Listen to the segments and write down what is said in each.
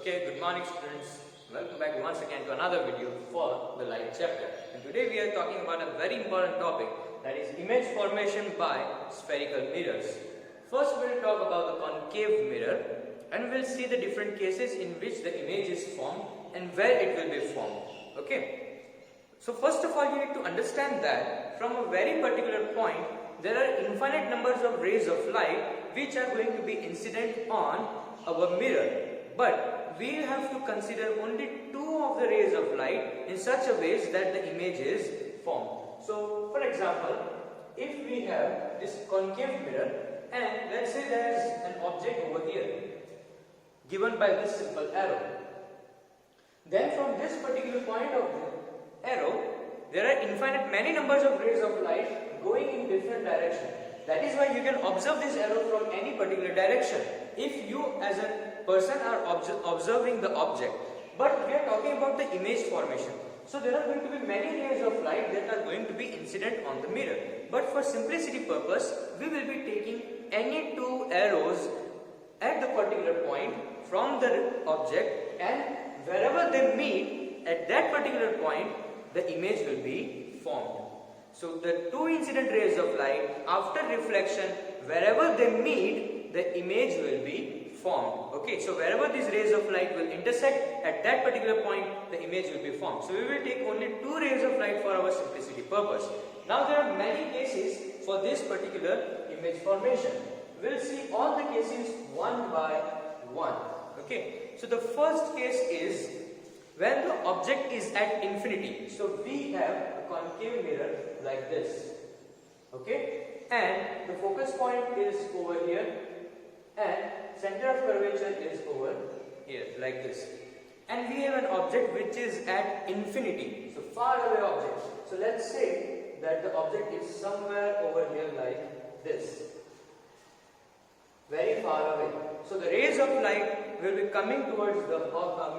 Okay, good morning students. Welcome back once again to another video for the light chapter. And today we are talking about a very important topic, that is image formation by spherical mirrors. First we will talk about the concave mirror and we will see the different cases in which the image is formed and where it will be formed. Okay. So first of all you need to understand that from a very particular point there are infinite numbers of rays of light which are going to be incident on our mirror. But we have to consider only two of the rays of light in such a way that the image is formed. So for example, if we have this concave mirror and let's say there is an object over here given by this simple arrow. Then from this particular point of the arrow, there are infinite many numbers of rays of light going in different directions. That is why you can observe this arrow from any particular direction. If you as a person are observing the object, but we are talking about the image formation. So there are going to be many rays of light that are going to be incident on the mirror. But for simplicity purpose, we will be taking any two arrows at the particular point from the object, and wherever they meet at that particular point, the image will be formed. So the two incident rays of light after reflection, wherever they meet, the image will be formed. Okay, so wherever these rays of light will intersect at that particular point, the image will be formed. So we will take only two rays of light for our simplicity purpose. Now there are many cases for this particular image formation. We will see all the cases one by one. Okay, so the first case is when the object is at infinity. So we have a concave mirror like this. Okay, and the focus point is over here and center of curvature is over here like this. And we have an object which is at infinity. So far away object. So let's say that the object is somewhere over here like this. Very far away. So the rays of light will be coming towards the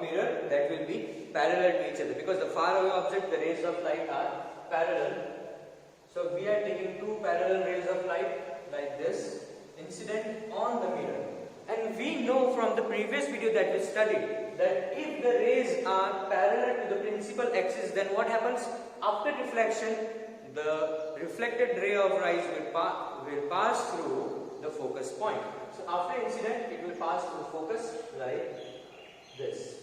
mirror that will be parallel to each other, because the far away object, the rays of light are parallel. So we are taking two parallel rays of light like this incident on the mirror. And we know from the previous video that we studied that if the rays are parallel to the principal axis, then what happens? After reflection, the reflected ray of light will pass through the focus point. So after incident, it will pass through focus like this.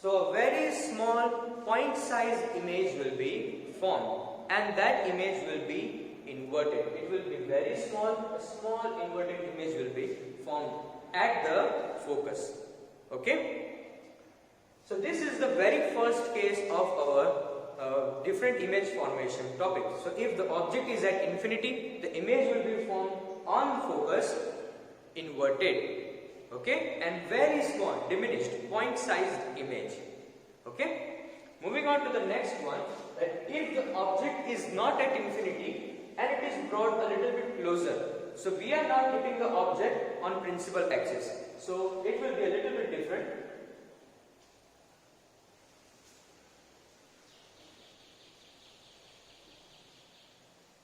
So a very small point size image will be formed, and that image will be inverted. It will be very small, a small inverted image will be formed at the focus. Okay? So this is the very first case of our different image formation topic. So if the object is at infinity, the image will be formed on focus inverted. Okay, and very small, diminished, point-sized image. Okay, moving on to the next one, that if the object is not at infinity and it is brought a little bit closer. So we are now keeping the object on principal axis. So it will be a little bit different.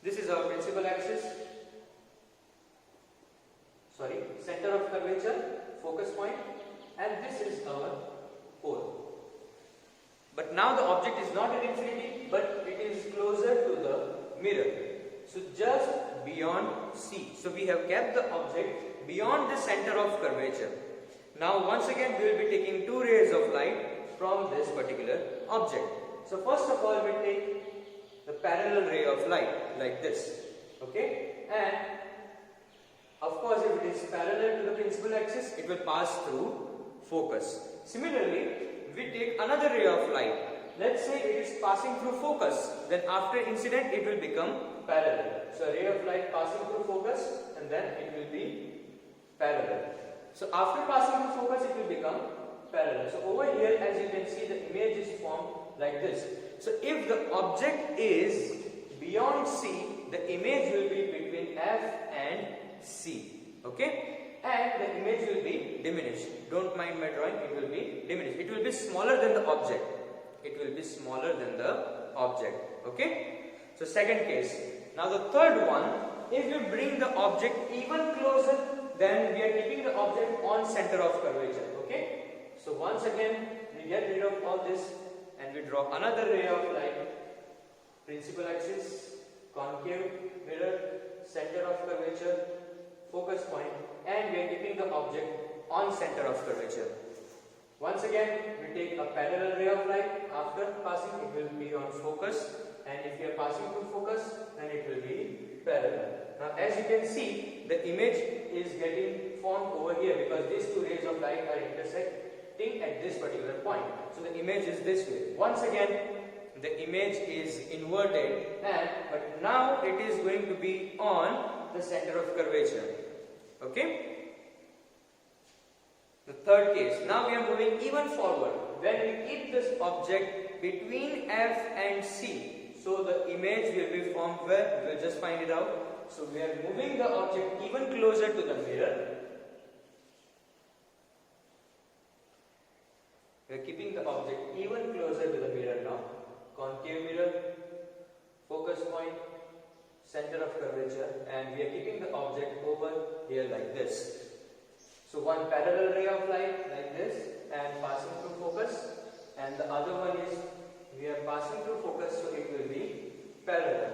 This is our principal axis. Sorry, center of curvature, focus point, and this is our pole. But now the object is not at infinity, but it is closer to the mirror. So just beyond C. So we have kept the object beyond the center of curvature. Now once again we will be taking two rays of light from this particular object. So first of all we take the parallel ray of light like this. Okay, and of course, if it is parallel to the principal axis, it will pass through focus. Similarly, we take another ray of light. Let's say it is passing through focus. Then after incident, it will become parallel. So a ray of light passing through focus, and then it will be parallel. So after passing through focus, it will become parallel. So over here, as you can see, the image is formed like this. So if the object is beyond C, the image will be between F and C. Okay, and the image will be diminished. Don't mind my drawing, it will be diminished. It will be smaller than the object. It will be smaller than the object. Okay, so second case. Now the third one, if you bring the object even closer, then we are keeping the object on center of curvature. Okay, once again we get rid of all this and we draw another ray of light, principal axis, concave mirror, center of curvature, focus point, and we are keeping the object on center of curvature. Once again we take a parallel ray of light. After passing it will be on focus, and if you are passing through focus then it will be parallel. Now as you can see, the image is getting formed over here because these two rays of light are intersecting at this particular point. So the image is this way. Once again the image is inverted, but now it is going to be on the center of curvature. Okay? The third case. Now we are moving even forward. When we keep this object between F and C, so the image will be formed where? We will just find it out. So we are moving the object even closer to the mirror. We are keeping the object even closer to the mirror now. Concave mirror, focus point, center of curvature, and we are keeping the object over here like this. So one parallel ray of light like this and passing through focus, and the other one is we are passing through focus, so it will be parallel.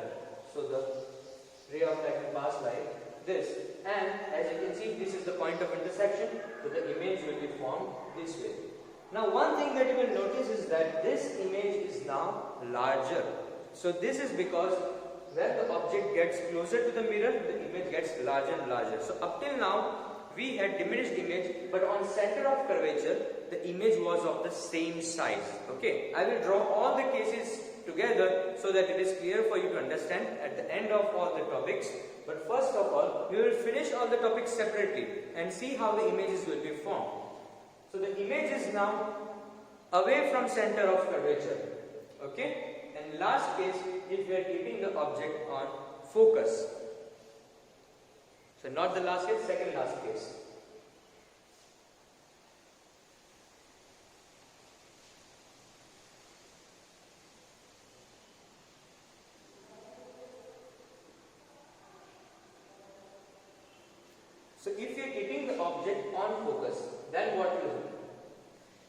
So the ray of light will pass like this, and as you can see this is the point of intersection, so the image will be formed this way. Now one thing that you will notice is that this image is now larger. So this is because when the object gets closer to the mirror, the image gets larger and larger. So up till now we had diminished image, but on center of curvature the image was of the same size. Okay, I will draw all the cases together so that it is clear for you to understand at the end of all the topics. But first of all, we will finish all the topics separately and see how the images will be formed. So the image is now away from center of curvature. Okay, and last case, if we are keeping the object on focus. So not the last case, second last case. So if you are keeping the object on focus, then what will happen?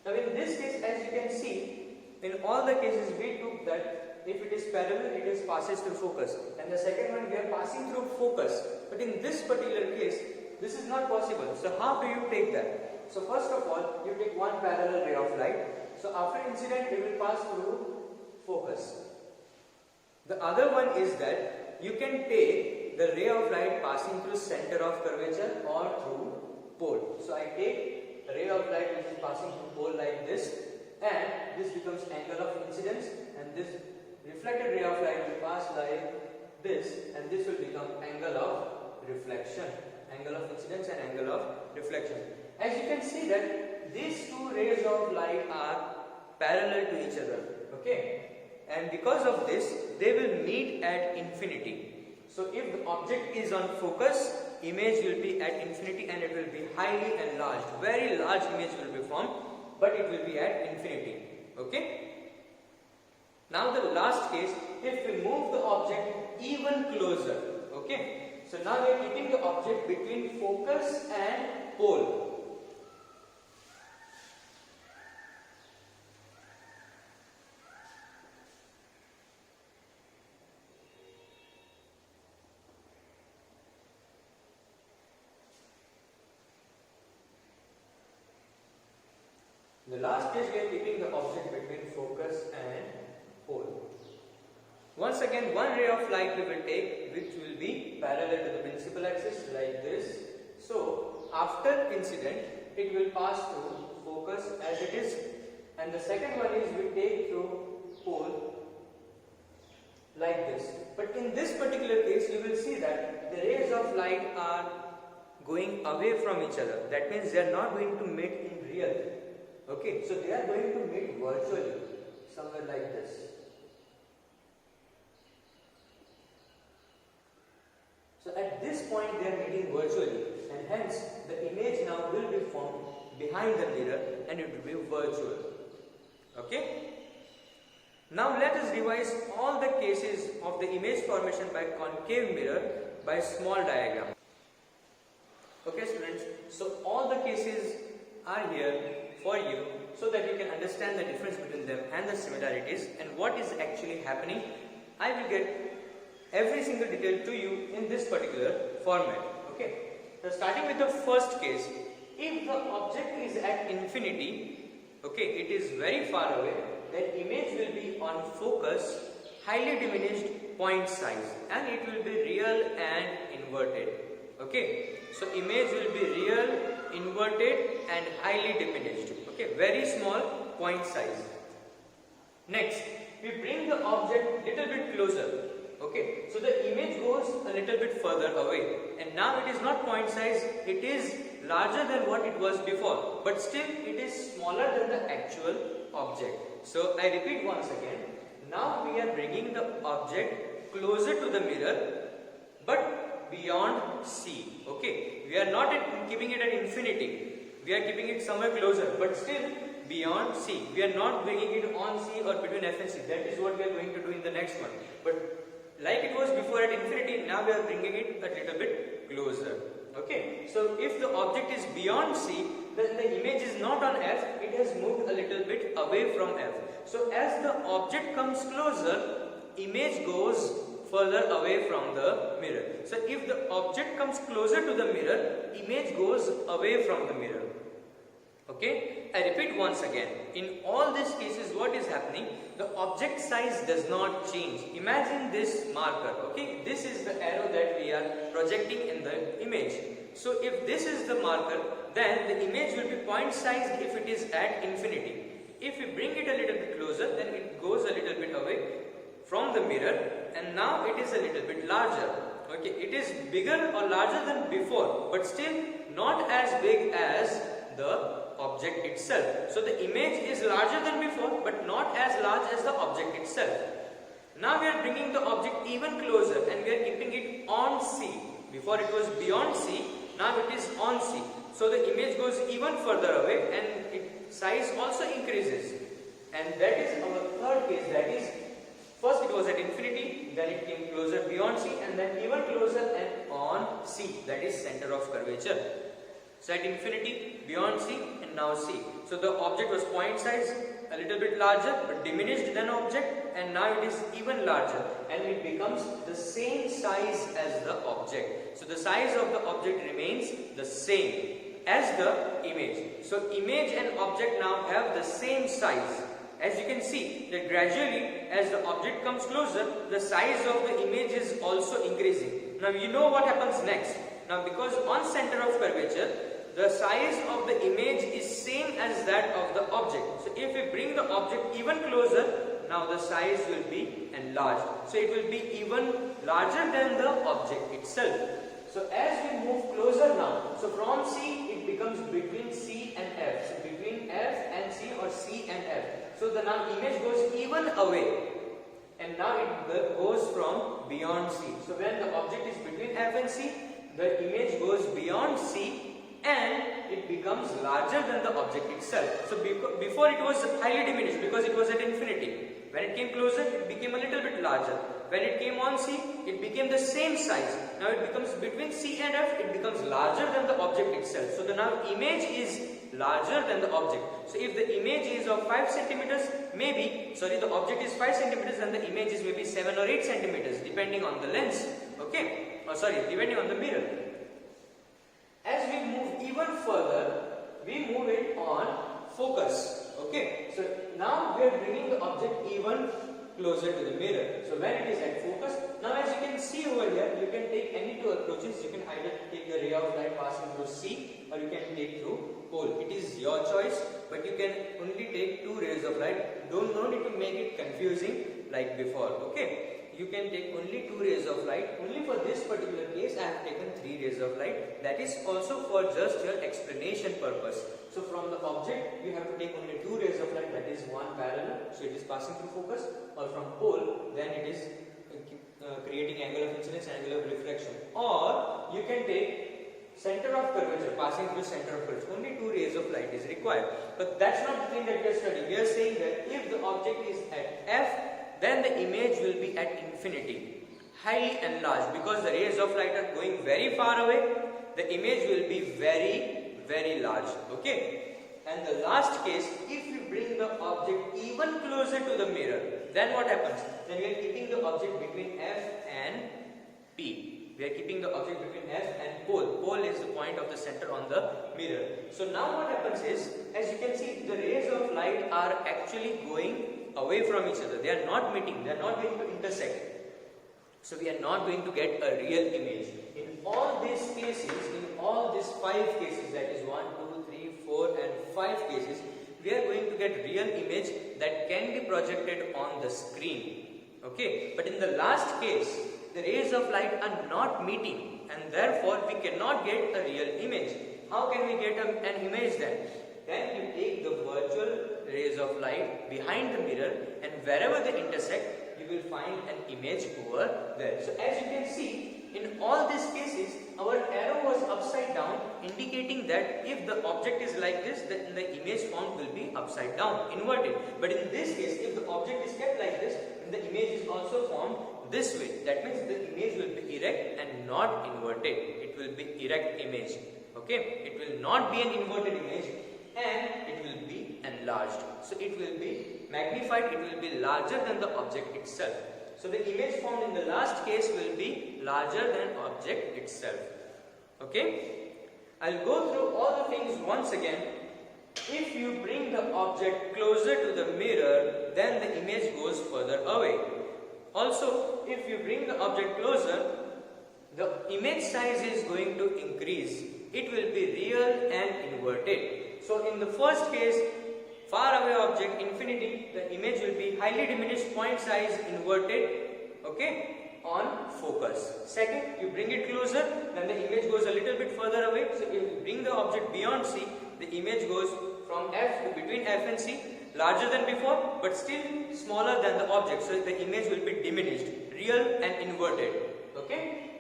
Now in this case, as you can see, in all the cases we took that if it is parallel, it is passes through focus, and the second one we are passing through focus. But in this particular case, this is not possible. So how do you take that? So first of all, you take one parallel ray of light. So after incident, it will pass through focus. The other one is that you can take the ray of light passing through center of curvature or through pole. So I take a ray of light which is passing through pole like this, and this becomes angle of incidence, and this reflected ray of light will pass like this, and this will become angle of reflection, angle of incidence and angle of reflection. As you can see that these two rays of light are parallel to each other, okay, and because of this they will meet at infinity. So if the object is on focus, image will be at infinity and it will be highly enlarged, very large image will be formed, but it will be at infinity, okay. Now the last case, if we move the object even closer, okay. So now we are keeping the object between focus and pole. The last case we are keeping the object between focus and pole. Once again, one ray of light we will take which will be parallel to the principal axis like this. So after incident it will pass through focus as it is, and the second one is we take through pole like this. But in this particular case you will see that the rays of light are going away from each other. That means they are not going to meet in real. Okay, so they are going to meet virtually somewhere like this. So at this point they are meeting virtually, and hence the image now will be formed behind the mirror and it will be virtual. Okay. Now let us revise all the cases of the image formation by concave mirror by small diagram. Okay students, so all the cases are here for you. understand the difference between them and the similarities and what is actually happening, I will get every single detail to you in this particular format. Okay. So starting with the first case, if the object is at infinity, okay, it is very far away, then image will be on focus, highly diminished point size, and it will be real and inverted. Okay, so image will be real, inverted and highly diminished. Okay, very small point size. Next, we bring the object little bit closer. Okay, so the image goes a little bit further away, and now it is not point size, it is larger than what it was before, but still it is smaller than the actual object. So I repeat once again, now we are bringing the object closer to the mirror, but beyond C. Okay, we are not keeping it at infinity, we are keeping it somewhere closer, but still beyond C. We are not bringing it on C or between F and C. That is what we are going to do in the next one. But like it was before at infinity, now we are bringing it a little bit closer. Okay, so if the object is beyond C, then the image is not on F, it has moved a little bit away from F. So as the object comes closer, image goes further away from the mirror. So if the object comes closer to the mirror, image goes away from the mirror. Okay, I repeat once again, in all these cases what is happening, the object size does not change. Imagine this marker, okay, this is the arrow that we are projecting in the image. So if this is the marker, then the image will be point sized if it is at infinity. If we bring it a little bit closer, then it goes a little bit away from the mirror, and now it is a little bit larger. Okay, it is bigger or larger than before, but still not as big as the object itself. So the image is larger than before, but not as large as the object itself. Now we are bringing the object even closer and we are keeping it on C. Before it was beyond C, now it is on C. So the image goes even further away and its size also increases. And that is our third case, that is, first it was at infinity, then it came closer beyond C, and then even closer and on C, that is center of curvature. So at infinity, beyond C, and now C. So the object was point size, a little bit larger but diminished than object, and now it is even larger and it becomes the same size as the object. So the size of the object remains the same as the image. So image and object now have the same size. As you can see that gradually as the object comes closer, the size of the image is also increasing. Now you know what happens next. Now because on center of curvature, the size of the image is same as that of the object. So if we bring the object even closer, now the size will be enlarged. So it will be even larger than the object itself. So as we move closer now, so from C it becomes between C and F. So between F and C or C and F. So the now image goes even away. And now it goes from beyond C. So when the object is between F and C, the image goes beyond C and it becomes larger than the object itself. So before it was highly diminished because it was at infinity. When it came closer, it became a little bit larger. When it came on C, it became the same size. Now it becomes between C and F, it becomes larger than the object itself. So the now image is larger than the object. So if the image is of 5 centimeters, the object is 5 centimeters and the image is maybe 7 or 8 centimeters depending on the lens. Okay, depending on the mirror. As we move even further, we move it on focus. Okay, so now we are bringing the object even closer to the mirror. So when it is at focus, now as you can see over here, you can take any two approaches. You can either take the ray of light passing through C or you can take through pole. It is your choice, but you can only take 2 rays of light. No need to make it confusing like before. Okay. You can take only 2 rays of light. Only for this particular case I have taken 3 rays of light. That is also for just your explanation purpose. So from the object you have to take only 2 rays of light, that is one parallel, so it is passing through focus, or from pole, then it is creating angle of incidence, angle of reflection. Or you can take center of curvature, passing through center of curvature. Only 2 rays of light is required. But that's not the thing that we are studying. We are saying that if the object is at F, then the image will be at infinity, highly enlarged, because the rays of light are going very far away. The image will be very, very large. Okay. And the last case, if we bring the object even closer to the mirror, then what happens? Then we are keeping the object between F and P. We are keeping the object between F and pole. Pole is the point of the center on the mirror. So now what happens is, as you can see, the rays of light are actually going away from each other. They are not meeting. They are not going to intersect. So we are not going to get a real image. In all these cases, in all these 5 cases, that is 1, 2, 3, 4 and 5 cases, we are going to get real image that can be projected on the screen. Okay, but in the last case, the rays of light are not meeting and therefore we cannot get a real image. How can we get an image then? Then you take the virtual rays of light behind the mirror and wherever they intersect, you will find an image over there. So as you can see, in all these cases, our arrow was upside down, indicating that if the object is like this, then the image formed will be upside down, inverted. But in this case, if the object is kept like this, then the image is also formed this way. That means the image will be erect and not inverted. It will be erect image. Okay, it will not be an inverted image and it will be enlarged. So it will be magnified, it will be larger than the object itself. So the image formed in the last case will be larger than object itself. Okay, I'll go through all the things once again. If you bring the object closer to the mirror, then the image goes further away. Also, if you bring the object closer, the image size is going to increase. It will be real and inverted. So in the first case, far away object, infinity, the image will be highly diminished, point size inverted, okay, on focus. Second, you bring it closer, then the image goes a little bit further away. So if you bring the object beyond C, the image goes from F to between F and C, larger than before, but still smaller than the object. So the image will be diminished, real and inverted, okay.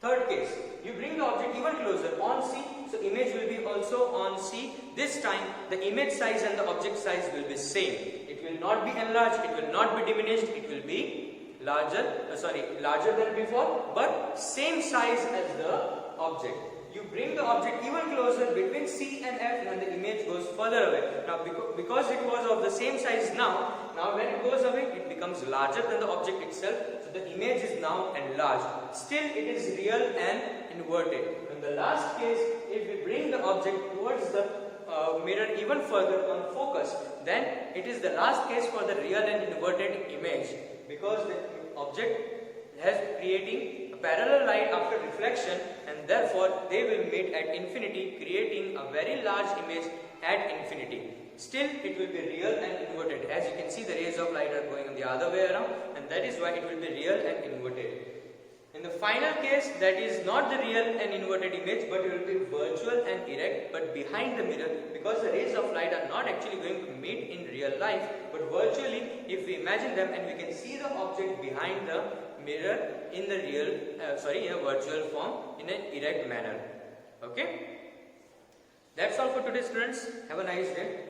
Third case, you bring the object even closer on C, so image will be also on C. This time the image size and the object size will be same. It will not be enlarged, it will not be diminished, it will be larger than before, but same size as the object. You bring the object even closer between C and F and the image goes further away. Now because it was of the same size now when it goes away, it becomes larger than the object itself. So the image is now enlarged. Still it is real and inverted. In the last case, if we bring the object towards the mirror even further on focus, then it is the last case for the real and inverted image, because the object has creating a parallel light after reflection and therefore they will meet at infinity, creating a very large image at infinity. Still it will be real and inverted. As you can see, the rays of light are going the other way around and that is why it will be real and inverted. In the final case, that is not the real and inverted image, but it will be virtual and erect but behind the mirror, because the rays of light are not actually going to meet in real life, but virtually if we imagine them and we can see the object behind the mirror in the in a virtual form, in an erect manner. Okay, that's all for today, students. Have a nice day.